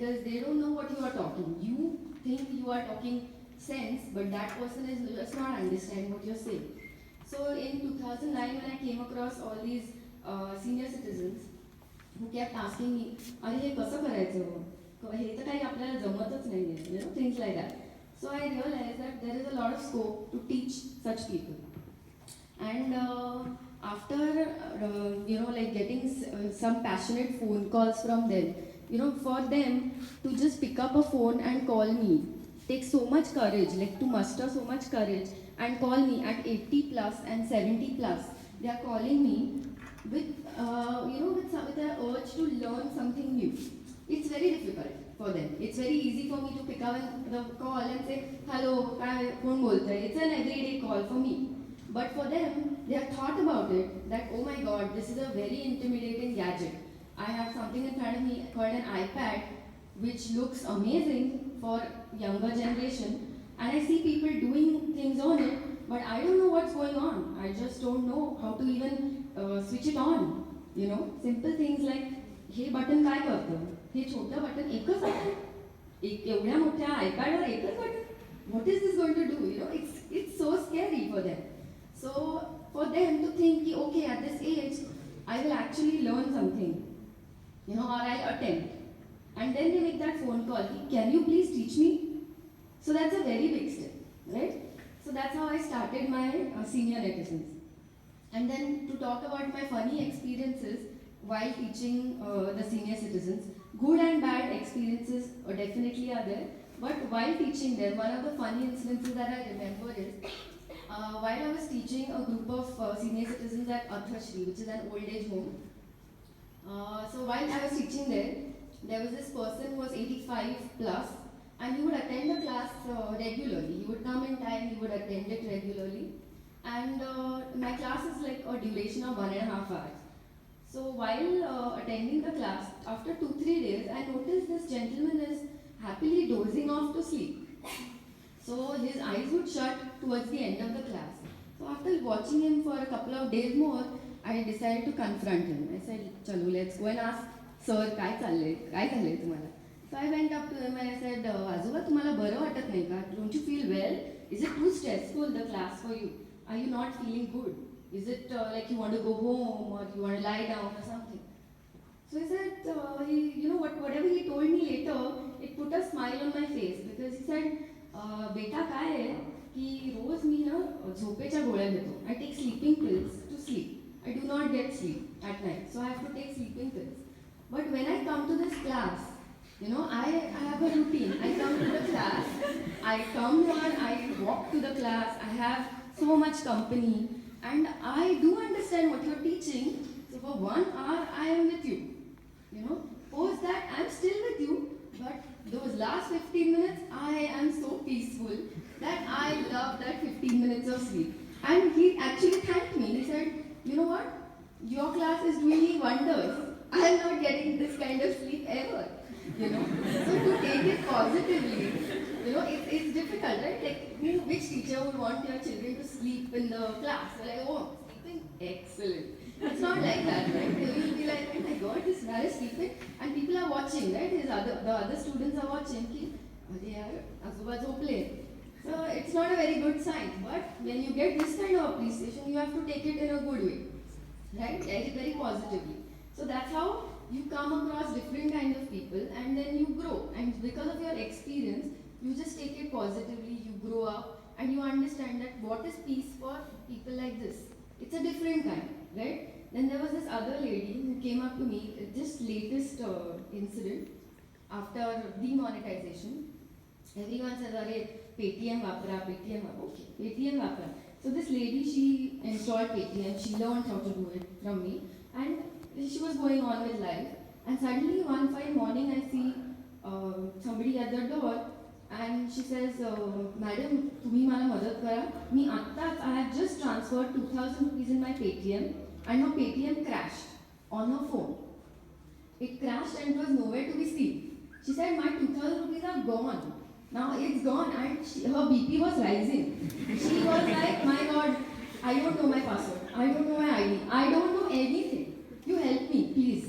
because they don't know what you are talking. You think you are talking sense, but that person does not understand what you're saying. So in 2009, when I came across all these senior citizens who kept asking me, "अरे हे कसं करायचं? हे तर काही आपल्याला जमतच नाहीये," things like that. So I realized that there is a lot of scope to teach such people. And after like getting some passionate phone calls from them, for them to just pick up a phone and call me takes so much courage, like to muster so much courage and call me at 80 plus and 70 plus. They are calling me with with an urge to learn something new. It's very difficult for them. It's very easy for me to pick up the call and say, "Hello, phone bolta." It's an everyday call for me. But for them, they have thought about it that, "Oh my god, this is a very intimidating gadget. I have something in front of me called an iPad, which looks amazing for younger generation, and I see people doing things on it, but I don't know what's going on. I just don't know how to even switch it on." Simple things like, हे button काय करतं? हे छोटं button एकच button? एवढ्या मोठ्या आयपॅडवर एकच button? What is this going to do? It's so scary for them. So for them to think, okay, at this age, I will actually learn something, or I'll attempt. And then they make that phone call, "Can you please teach me?" So that's a very big step, right? So that's how I started my senior netizens. And then to talk about my funny experiences while teaching the senior citizens, good and bad experiences definitely are there. But while teaching them, one of the funny incidences that I remember is, while I was teaching a group of senior citizens at Arthashri, which is an old age home. So while I was teaching there was this person who was 85 plus, and he would attend the class regularly. He would come in time, he would attend it regularly. And my class is like a duration of 1.5 hours. So while attending the class, after 2-3 days, I noticed this gentleman is happily dozing off to sleep. So his eyes would shut towards the end of the class. So after watching him for a couple of days more, I decided to confront him. I said, "Chalu, let's go and ask sir, काय झालंय तुम्हाला?" So I went up to him and I said, "आजोबा, तुम्हाला बरं वाटत नाही का? Don't you feel well? Is it too stressful, the class for you? Are you not feeling good? Is it like you want to go home or you want to lie down or something?" So he said, whatever he told me later, it put a smile on my face, because he said, "बेटा काय आहे की रोज मी ना झोपेच्या गोळ्या घेतो. I take sleeping pills to sleep. I do not get sleep at night, so I have to take sleeping pills. But when I come to this class, I have a routine. I come to the class, I come here, I walk to the class, I have so much company, and I do understand what you're teaching. So for 1 hour, I am with you. Post that, I'm still with you, but those last 15 minutes, I am so peaceful that I love that 15 minutes of sleep." And he actually thanked me. He said, "You know what? Your class is doing me wonders. I am not getting this kind of sleep ever." So to take it positively, it's difficult, right? Like, which teacher would want your children to sleep in the class? They're like, "Oh, sleeping? Excellent." It's not like that, right? They will be like, "Oh my god, this guy is sleeping," and people are watching, right? The other students are watching. "Arey yaar, azuba झोपले." So it's not a very good sign. But when you get this kind of appreciation, you have to take it in a good way, right? Very, very positively. So that's how you come across different kinds of people, and then you grow. And because of your experience, you just take it positively. You grow up, and you understand that what is peace for people like this. It's a different kind, right? Then there was this other lady who came up to me, just latest incident after demonetization. Everyone says, "Arey, Paytm vapra, Paytm vapra." Okay, Paytm vapra. So this lady, she installed Paytm, she learned how to do it from me, and she was going on with life. And suddenly one fine morning, I see somebody at the door, and she says, "Madam, तुम्ही मला मदत करा. मी आत्ताच, I have just transferred 2,000 rupees in my Paytm, and her Paytm crashed on her phone. It crashed and it was nowhere to be seen." She said, "My 2,000 rupees are gone. Now it's gone." And her BP was rising. She was like, "My god, I don't know my password. I don't know my ID. I don't know anything. You help me, please."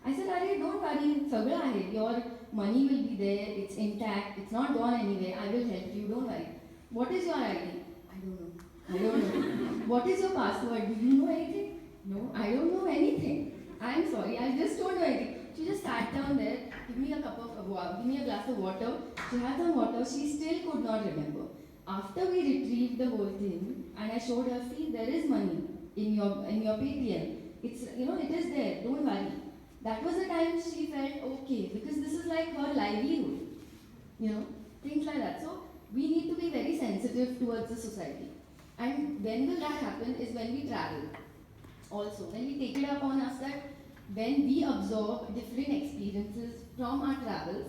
I said, "Arey, don't worry. सगळं आहे. Your money will be there, it's intact, it's not gone anywhere. I will help you, don't worry. What is your ID? I don't know. I don't know. What is your password? Do you know anything? No, I don't know anything. I'm sorry, I just don't know anything. She just sat down there, give me a give me a glass of water. She had some water, she still could not remember. After we retrieved the whole thing, and I showed her, see, there is money in your Paytm. It's, you know, it is there, don't worry. That was the time she felt okay, because this is like her livelihood, you know, things like that. So we need to be very sensitive towards the society. And when will that happen is when we travel. Also, when we take it upon us that when we absorb different experiences from our travels,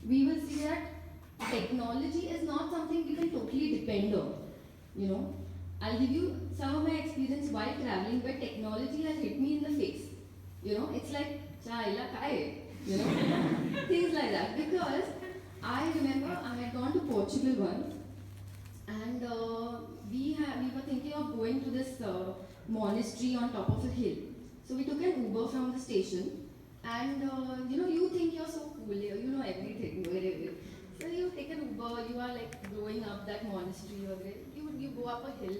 we will see that technology is not something we can totally depend on. You know, I'll give you some of my experience while traveling where technology has hit me in the face. You know, it's like, chaila kai, you know, things like that. Because I remember I had gone to Portugal once, and we were thinking of going to this monastery on top of a hill. So we took an Uber from the station, and you know, you think you're so cool here, you know everything, wherever. So you take an Uber, you are like going up that monastery, or you go up a hill,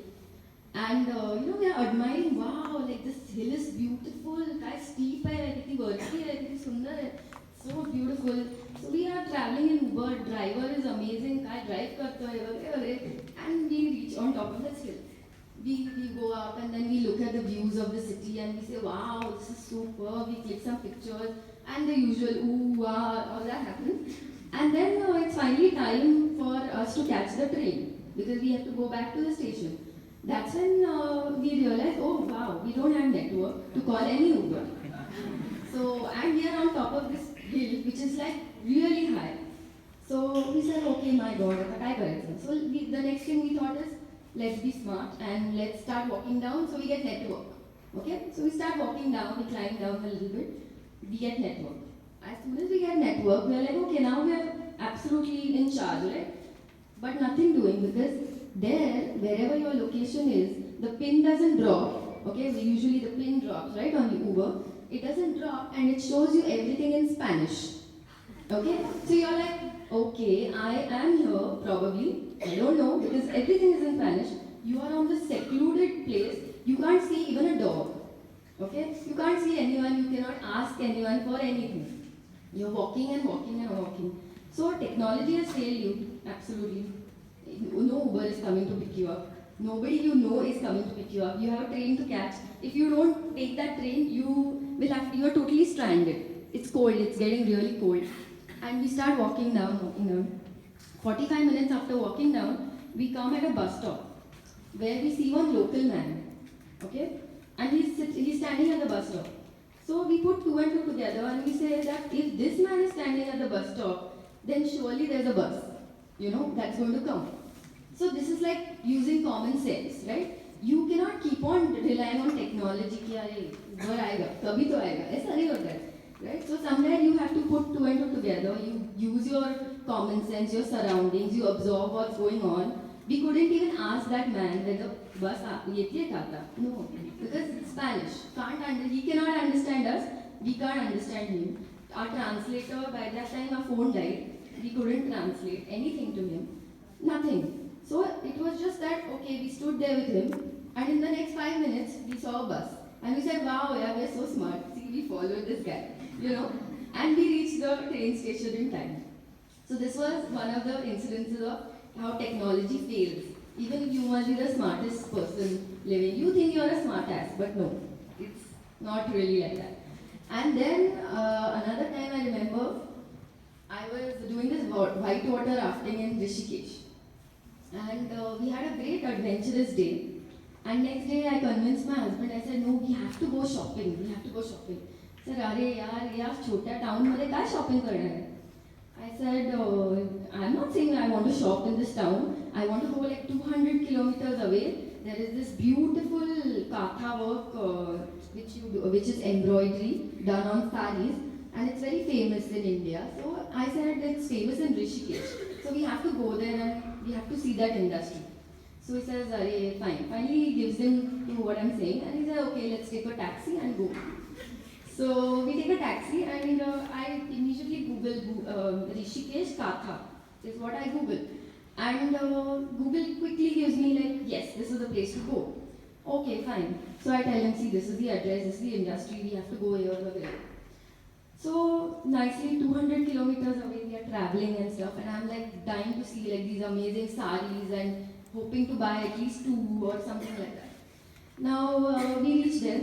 and you know, we are admiring, wow, like this hill is beautiful, काय steep है, कितनी वर्ती है, कितनी सुंदर है, so beautiful. So we are traveling in Uber, driver is amazing, काय drive करता है वगैरह, and we reach on top of this hill. We go up and then we look at the views of the city and we say, wow, this is super. We click some pictures and the usual ooh, wow, all that happens. And then it's finally time for us to catch the train because we have to go back to the station. That's when we realize, oh wow, we don't have network to call any Uber. So, and we are on top of this hill which is like really high. So we said, okay, my God, what do? So the next thing we thought is, let's be smart and let's start walking down so we get network. Okay? So we start walking down, we climb down a little bit, we get network. As soon as we get network, we are like, okay, now we are absolutely in charge, right? But nothing doing because there, wherever your location is, the pin doesn't drop. Okay? Usually the pin drops, right, on the Uber. It doesn't drop and it shows you everything in Spanish. Okay? So you're like, okay, I am here, probably. I don't know, because everything is in Spanish. You are on the secluded place. You can't see even a dog. Okay? You can't see anyone. You cannot ask anyone for anything. You're walking and walking and walking. So technology has failed you, absolutely. No Uber is coming to pick you up. Nobody you know is coming to pick you up. You have a train to catch. If you don't take that train, you are totally stranded. It's cold. It's getting really cold. And we start walking down. 45 minutes after walking down, we come at a bus stop where we see one local man, okay? And he's standing at the bus stop. So we put two and two together and we say that if this man is standing at the bus stop, then surely there's a bus, you know, that's going to come. So this is like using common sense, right? You cannot keep on relying on technology कि अरे Uber आएगा, कभी तो आएगा, ऐसा नहीं होता है. Right? So somewhere you have to put two and two together. You use your common sense, your surroundings, you absorb what's going on. We couldn't even ask that man whether bus yeti kata. No, because Spanish he cannot understand us. We can't understand him. Our translator, by that time our phone died. We couldn't translate anything to him. Nothing. So it was just that, okay, we stood there with him, and in the next 5 minutes we saw a bus. And we said, wow, yeah, we're so smart. See, we followed this guy. You know, and we reached the train station in time. So this was one of the incidences of how technology fails. Even if you must be the smartest person living, you think you're a smart ass, but no, it's not really like that. And then another time I remember, I was doing this whitewater rafting in Rishikesh. And we had a great adventurous day. And next day I convinced my husband, I said, no, we have to go shopping, we have to go shopping. Sir, अरे यार ये आप छोटा town मध्ये काय shopping करणार आहे? I said, I'm not saying I want to shop in this town. I want to go like 200 kilometers away. There is this beautiful katha work which is embroidery done on saris, and it's very famous in India. So I said it's famous in Rishikesh. So we have to go there and we have to see that industry. So he says, fine. Finally he gives in to what I'm saying and he said, okay, let's take a taxi and go. So we take a taxi and I immediately Google Rishikesh Katha is what I Google. And Google quickly gives me like, yes, this is the place to go. Okay, fine. So I tell him, see, this is the address, this is the industry, we have to go here or there. So nicely 200 kilometers away we are traveling and stuff, and I'm like dying to see like these amazing saris and hoping to buy at least two or something like that. Now we reach there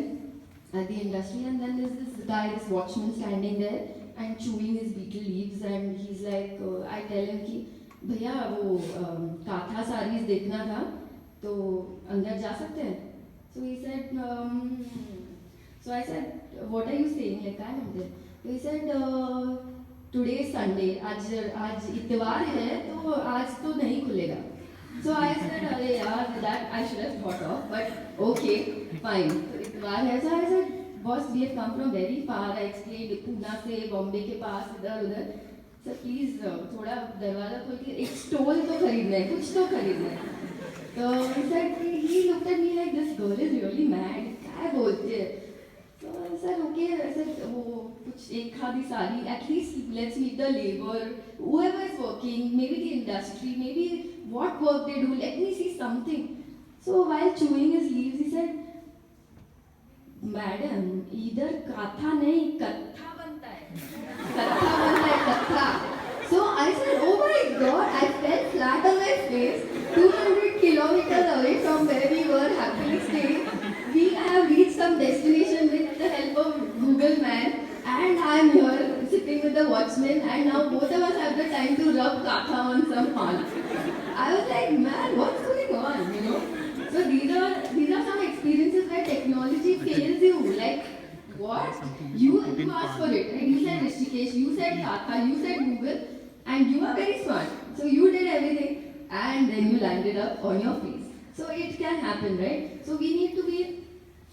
at the industry, and then there's this guy, this watchman standing there and chewing his betel leaves, and he's like, I tell him कि भैया वो काथा सारीज देखना था तो अंदर जा सकते हैं. So he said, so I said, what are you saying? Like I am. So he said, today is Sunday. आज इतवार है तो आज तो नहीं खुलेगा. So I said, अरे यार, that I should have thought of, but okay, fine. तो इतवार है. So I said, boss, we have come from very far. I explained Poona से बॉम्बे के पास इधर उधर. सर प्लीज थोड़ा दरवाजा खोल के एक स्टोल तो खरीदना है, कुछ तो खरीदना है. तो he looked at me like, this girl is really mad. क्या बोलते हैं? So I said, okay. I said, वो कुछ एक आधी सारी, at least let's meet the labor, whoever is working, maybe the industry, maybe what work they do. Let me see something. So while chewing his leaves, he said, madam इधर काथा नहीं कत्था बनता है. कत्था बनता है कत्था. So I said, oh my god, I fell flat on my face. 200 kilometers away from where we were happily staying. We have reached some destination with the help of Google Man, and I am here sitting with the watchman, and now both of us have the time to rub katha on some horn. I was like, man, what's going on, you know? So these are some experiences where technology fails you. Like, what? You asked for it, right? You said Rishikesh, you said Katha, you said Google, and you are very smart. So you did everything, and then you landed up on your face. So it can happen, right? So we need to be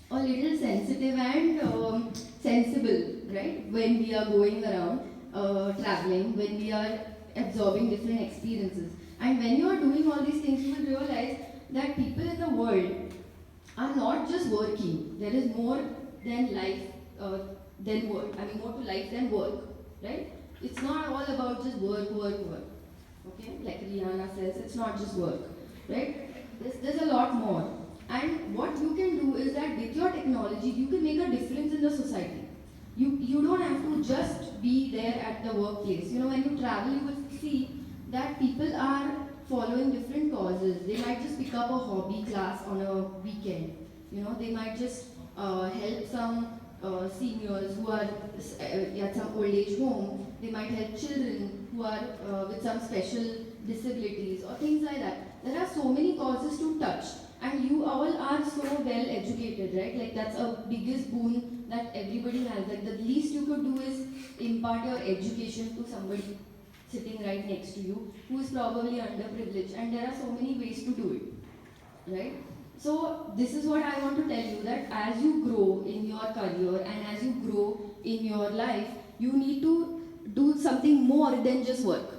a little sensitive and sensible, right? When we are going around traveling, when we are absorbing different experiences. And when you are doing all these things, you will realize that people in the world are not just working. There is more than life, than work. I mean, more to life than work, right? It's not all about just work. Okay, like Rihanna says, it's not just work, right? There's a lot more. And what you can do is that with your technology, you can make a difference in the society. You don't have to just be there at the workplace. You know, when you travel, you will see that people are following different causes. They might just pick up a hobby class on a weekend. You know, they might just help some seniors who are at some old age home. They might help children who are with some special disabilities or things like that. There are so many causes to touch, and you all are so well educated, right? Like that's a biggest boon that everybody has. Like the least you could do is impart your education to somebody sitting right next to you who is probably underprivileged, and there are so many ways to do it, right? So this is what I want to tell you, that as you grow in your career and as you grow in your life, you need to do something more than just work,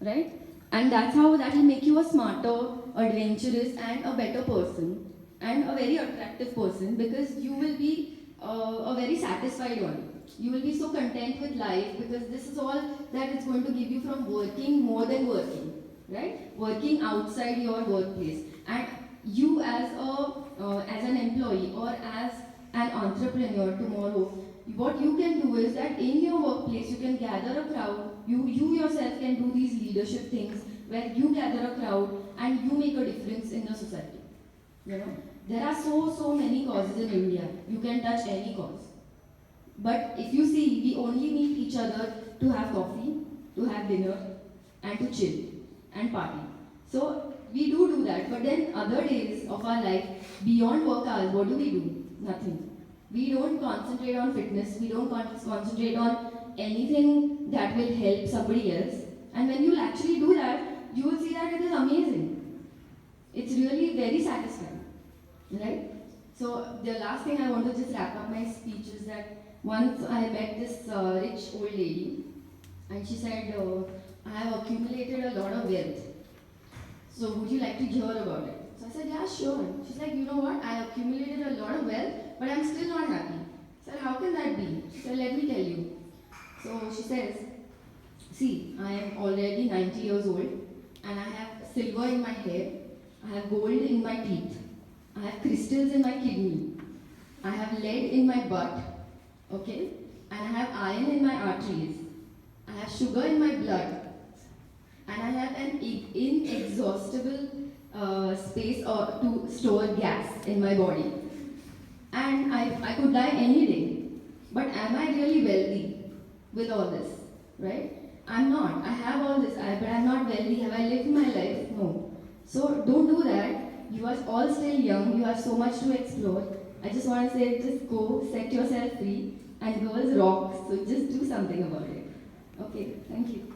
right? And that's how that will make you a smarter, adventurous and a better person and a very attractive person, because you will be a very satisfied one. You will be so content with life because this is all that it's going to give you from working more than working, right? Working outside your workplace. And you as an employee or as an entrepreneur tomorrow, what you can do is that in your workplace you can gather a crowd. You yourself can do these leadership things where you gather a crowd and you make a difference in the society. You know, there are so many causes in India. You can touch any cause. But if you see, we only meet each other to have coffee, to have dinner, and to chill and party. So we do that. But then other days of our life, beyond work hours, what do? Nothing. We don't concentrate on fitness. We don't concentrate on anything that will help somebody else. And when you actually do that, you will see that it is amazing. It's really very satisfying, right? So the last thing I want to just wrap up my speech is that once I met this rich old lady, and she said, I have accumulated a lot of wealth. So would you like to hear about it? So I said, yeah, sure. She's like, you know what? I accumulated a lot of wealth, but I'm still not happy. So how can that be? So let me tell you. So she says, see, I am already 90 years old and I have silver in my hair, I have gold in my teeth, I have crystals in my kidney, I have lead in my butt, okay, and I have iron in my arteries, I have sugar in my blood, and I have an inexhaustible space to store gas in my body. And I could die any day. But am I really wealthy with all this? Right? I'm not. I have all this, but I'm not wealthy. Have I lived my life? No. So don't do that. You are all still young. You have so much to explore. I just want to say, just go, set yourself free, and girls rock. So just do something about it. Okay, thank you.